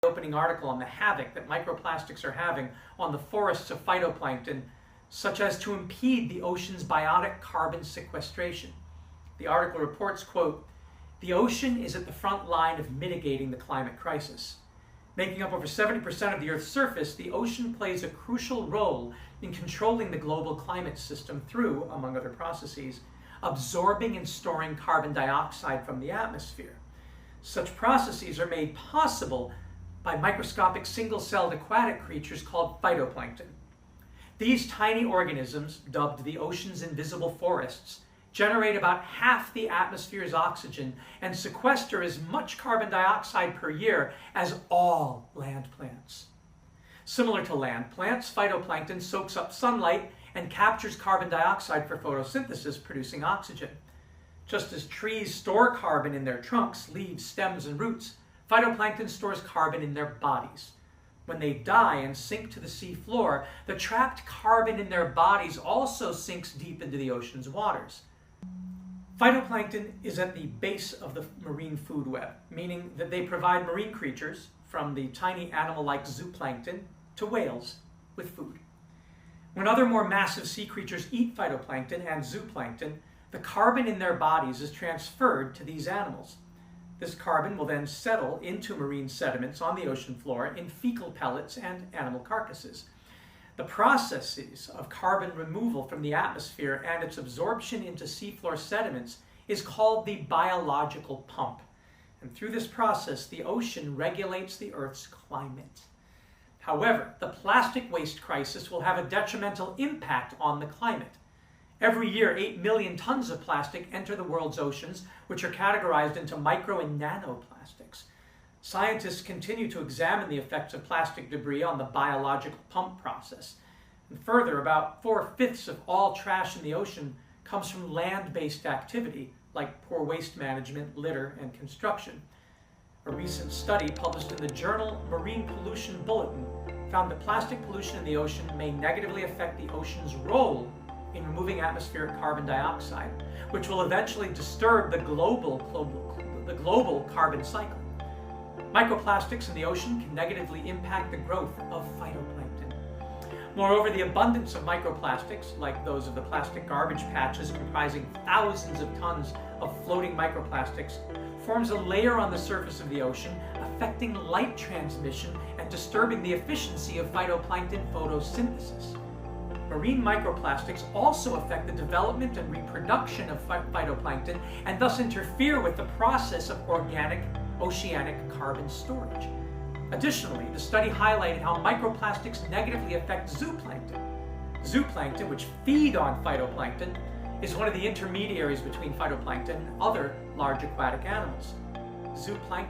opening article on the havoc that microplastics are having on the forests of phytoplankton, such as to impede the ocean's biotic carbon sequestration. The article reports, quote, "The ocean is at the front line of mitigating the climate crisis. Making up over 70% of the Earth's surface, the ocean plays a crucial role in controlling the global climate system through, among other processes, absorbing and storing carbon dioxide from the atmosphere. Such processes are made possible by microscopic single-celled aquatic creatures called phytoplankton. These tiny organisms, dubbed the ocean's invisible forests, generate about half the atmosphere's oxygen and sequester as much carbon dioxide per year as all land plants. Similar to land plants, phytoplankton soaks up sunlight and captures carbon dioxide for photosynthesis, producing oxygen. Just as trees store carbon in their trunks, leaves, stems, and roots, phytoplankton stores carbon in their bodies. When they die and sink to the sea floor, the trapped carbon in their bodies also sinks deep into the ocean's waters. Phytoplankton is at the base of the marine food web, meaning that they provide marine creatures, from the tiny animal-like zooplankton to whales, with food. When other more massive sea creatures eat phytoplankton and zooplankton, the carbon in their bodies is transferred to these animals. This carbon will then settle into marine sediments on the ocean floor in fecal pellets and animal carcasses. The processes of carbon removal from the atmosphere and its absorption into seafloor sediments is called the biological pump. And through this process, the ocean regulates the Earth's climate. However, the plastic waste crisis will have a detrimental impact on the climate. Every year, 8 million tons of plastic enter the world's oceans, which are categorized into micro and nanoplastics. Scientists continue to examine the effects of plastic debris on the biological pump process. And further, about 4/5 of all trash in the ocean comes from land-based activity, like poor waste management, litter, and construction. A recent study published in the journal Marine Pollution Bulletin found that plastic pollution in the ocean may negatively affect the ocean's role in removing atmospheric carbon dioxide, which will eventually disturb the global carbon cycle. Microplastics in the ocean can negatively impact the growth of phytoplankton. Moreover, the abundance of microplastics, like those of the plastic garbage patches comprising thousands of tons of floating microplastics, forms a layer on the surface of the ocean, affecting light transmission and disturbing the efficiency of phytoplankton photosynthesis. Marine microplastics also affect the development and reproduction of phytoplankton and thus interfere with the process of organic oceanic carbon storage. Additionally, the study highlighted how microplastics negatively affect zooplankton. Zooplankton, which feed on phytoplankton, is one of the intermediaries between phytoplankton and other large aquatic animals. Zooplankton